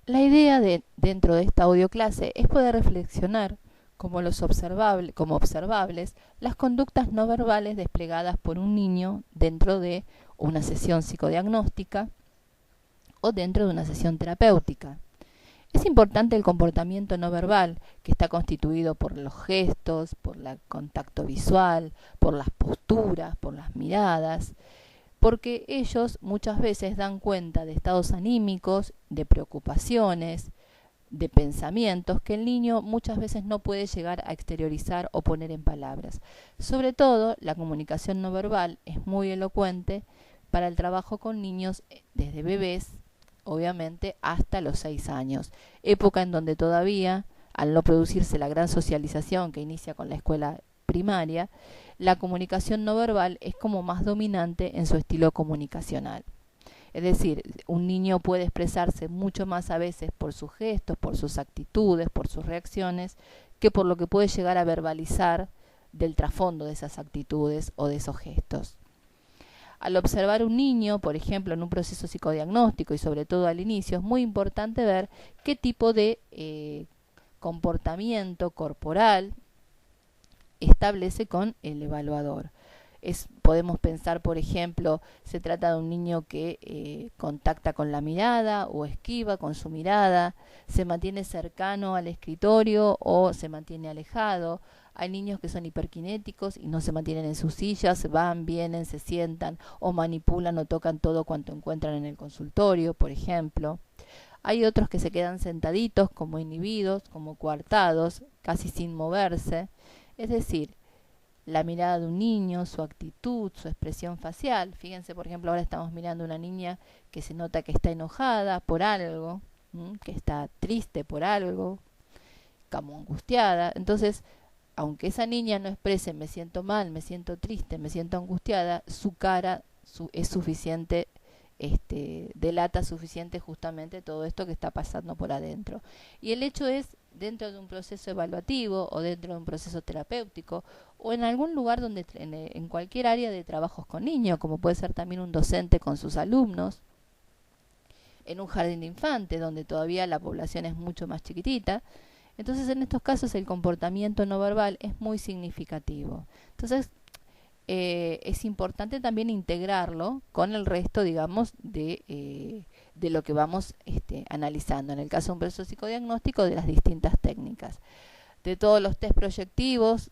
La idea dentro de esta audioclase es poder reflexionar como observables las conductas no verbales desplegadas por un niño dentro de una sesión psicodiagnóstica o dentro de una sesión terapéutica. Es importante el comportamiento no verbal, que está constituido por los gestos, por el contacto visual, por las posturas, por las miradas, porque ellos muchas veces dan cuenta de estados anímicos, de preocupaciones, de pensamientos que el niño muchas veces no puede llegar a exteriorizar o poner en palabras. Sobre todo, la comunicación no verbal es muy elocuente para el trabajo con niños desde bebés, obviamente, hasta los 6 años, época en donde todavía, al no producirse la gran socialización que inicia con la escuela primaria, la comunicación no verbal es como más dominante en su estilo comunicacional. Es decir, un niño puede expresarse mucho más a veces por sus gestos, por sus actitudes, por sus reacciones, que por lo que puede llegar a verbalizar del trasfondo de esas actitudes o de esos gestos. Al observar un niño, por ejemplo, en un proceso psicodiagnóstico y sobre todo al inicio, es muy importante ver qué tipo de comportamiento corporal establece con el evaluador. Podemos pensar, por ejemplo, se trata de un niño que contacta con la mirada o esquiva con su mirada, se mantiene cercano al escritorio o se mantiene alejado. Hay niños que son hiperkinéticos y no se mantienen en sus sillas, van, vienen, se sientan o manipulan o tocan todo cuanto encuentran en el consultorio, por ejemplo. Hay otros que se quedan sentaditos, como inhibidos, como coartados, casi sin moverse. Es decir, la mirada de un niño, su actitud, su expresión facial. Fíjense, por ejemplo, ahora estamos mirando a una niña que se nota que está enojada por algo, que está triste por algo, como angustiada. Entonces, aunque esa niña no exprese me siento mal, me siento triste, me siento angustiada, su cara es suficiente, delata suficiente justamente todo esto que está pasando por adentro. Y el hecho es, dentro de un proceso evaluativo o dentro de un proceso terapéutico o en algún lugar donde en cualquier área de trabajos con niños, como puede ser también un docente con sus alumnos, en un jardín de infantes donde todavía la población es mucho más chiquitita. Entonces, en estos casos el comportamiento no verbal es muy significativo. Entonces, es importante también integrarlo con el resto, digamos, de lo que vamos analizando. En el caso de un proceso psicodiagnóstico, de las distintas técnicas. De todos los test proyectivos,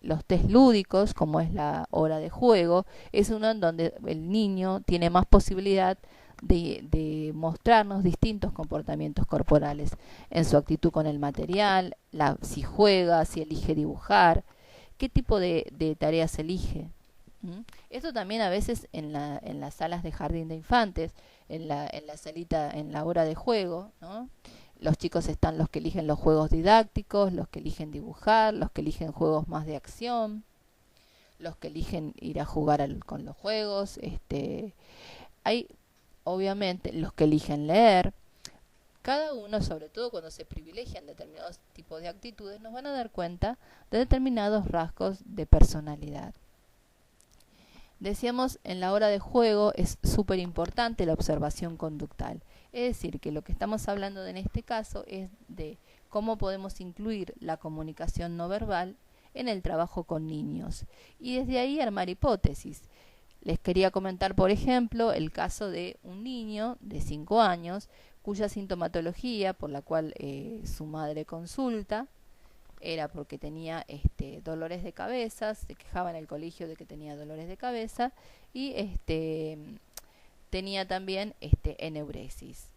los test lúdicos, como es la hora de juego, es uno en donde el niño tiene más posibilidad de mostrarnos distintos comportamientos corporales en su actitud con el material, si juega, si elige dibujar, qué tipo de tareas elige. Esto también a veces en las salas de jardín de infantes, en la salita, en la hora de juego, ¿no? Los chicos están los que eligen los juegos didácticos, los que eligen dibujar, los que eligen juegos más de acción, los que eligen ir a jugar con los juegos. Hay obviamente los que eligen leer. Cada uno, sobre todo cuando se privilegian determinados tipos de actitudes, nos van a dar cuenta de determinados rasgos de personalidad. Decíamos, en la hora de juego es súper importante la observación conductal. Es decir, que lo que estamos hablando en este caso es de cómo podemos incluir la comunicación no verbal en el trabajo con niños. Y desde ahí armar hipótesis. Les quería comentar, por ejemplo, el caso de un niño de 5 años cuya sintomatología por la cual su madre consulta era porque tenía dolores de cabeza, se quejaba en el colegio de que tenía dolores de cabeza y tenía también eneuresis.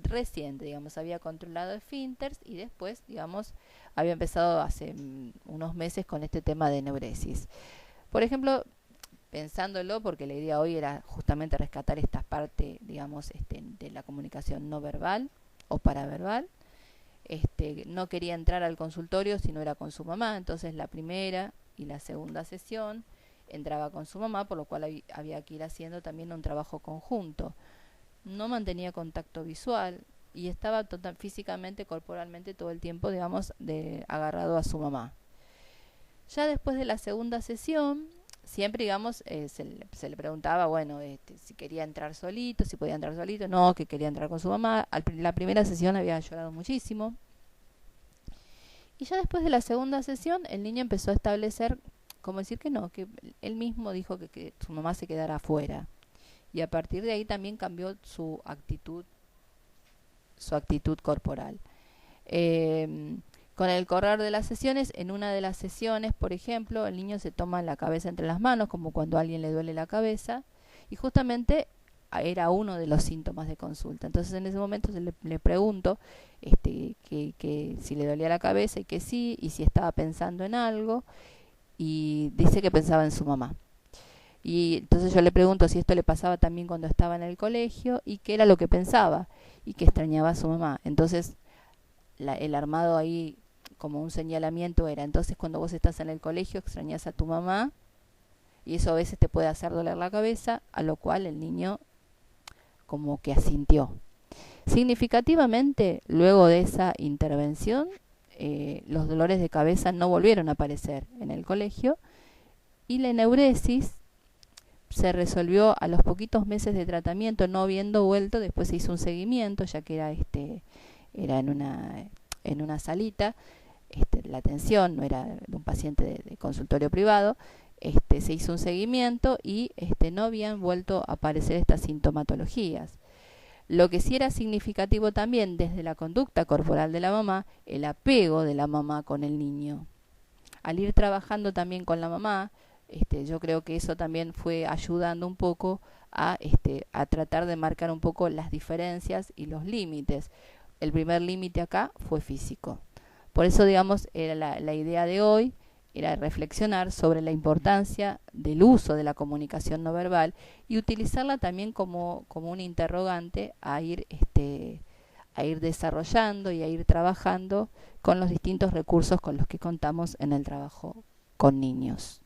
Reciente, digamos, había controlado esfínteres y después, digamos, había empezado hace unos meses con este tema de eneuresis. Por ejemplo, pensándolo, porque la idea hoy era justamente rescatar esta parte, digamos, de la comunicación no verbal o paraverbal. No quería entrar al consultorio si no era con su mamá, entonces la primera y la segunda sesión entraba con su mamá, por lo cual había que ir haciendo también un trabajo conjunto. No mantenía contacto visual y estaba físicamente, corporalmente todo el tiempo, digamos, agarrado a su mamá. Ya después de la segunda sesión, siempre, digamos, se le preguntaba, bueno, si quería entrar solito, si podía entrar solito, no, que quería entrar con su mamá. La primera sesión había llorado muchísimo. Y ya después de la segunda sesión, el niño empezó a establecer, como decir que no, que él mismo dijo que su mamá se quedara afuera. Y a partir de ahí también cambió su actitud corporal. Con el correr de las sesiones, en una de las sesiones, por ejemplo, el niño se toma la cabeza entre las manos, como cuando a alguien le duele la cabeza, y justamente era uno de los síntomas de consulta. Entonces en ese momento le pregunto que si le dolía la cabeza y que sí, y si estaba pensando en algo, y dice que pensaba en su mamá. Y entonces yo le pregunto si esto le pasaba también cuando estaba en el colegio y qué era lo que pensaba y que extrañaba a su mamá. Entonces el armado ahí como un señalamiento era, entonces cuando vos estás en el colegio extrañas a tu mamá y eso a veces te puede hacer doler la cabeza, a lo cual el niño como que asintió. Significativamente, luego de esa intervención, los dolores de cabeza no volvieron a aparecer en el colegio y la eneuresis se resolvió a los poquitos meses de tratamiento, no habiendo vuelto. Después se hizo un seguimiento, ya que era en una salita, la atención no era de un paciente de consultorio privado. Se hizo un seguimiento y no habían vuelto a aparecer estas sintomatologías. Lo que sí era significativo también desde la conducta corporal de la mamá, el apego de la mamá con el niño. Al ir trabajando también con la mamá, yo creo que eso también fue ayudando un poco a tratar de marcar un poco las diferencias y los límites. El primer límite acá fue físico. Por eso, digamos, era la idea de hoy, era reflexionar sobre la importancia del uso de la comunicación no verbal y utilizarla también como un interrogante a ir desarrollando y a ir trabajando con los distintos recursos con los que contamos en el trabajo con niños.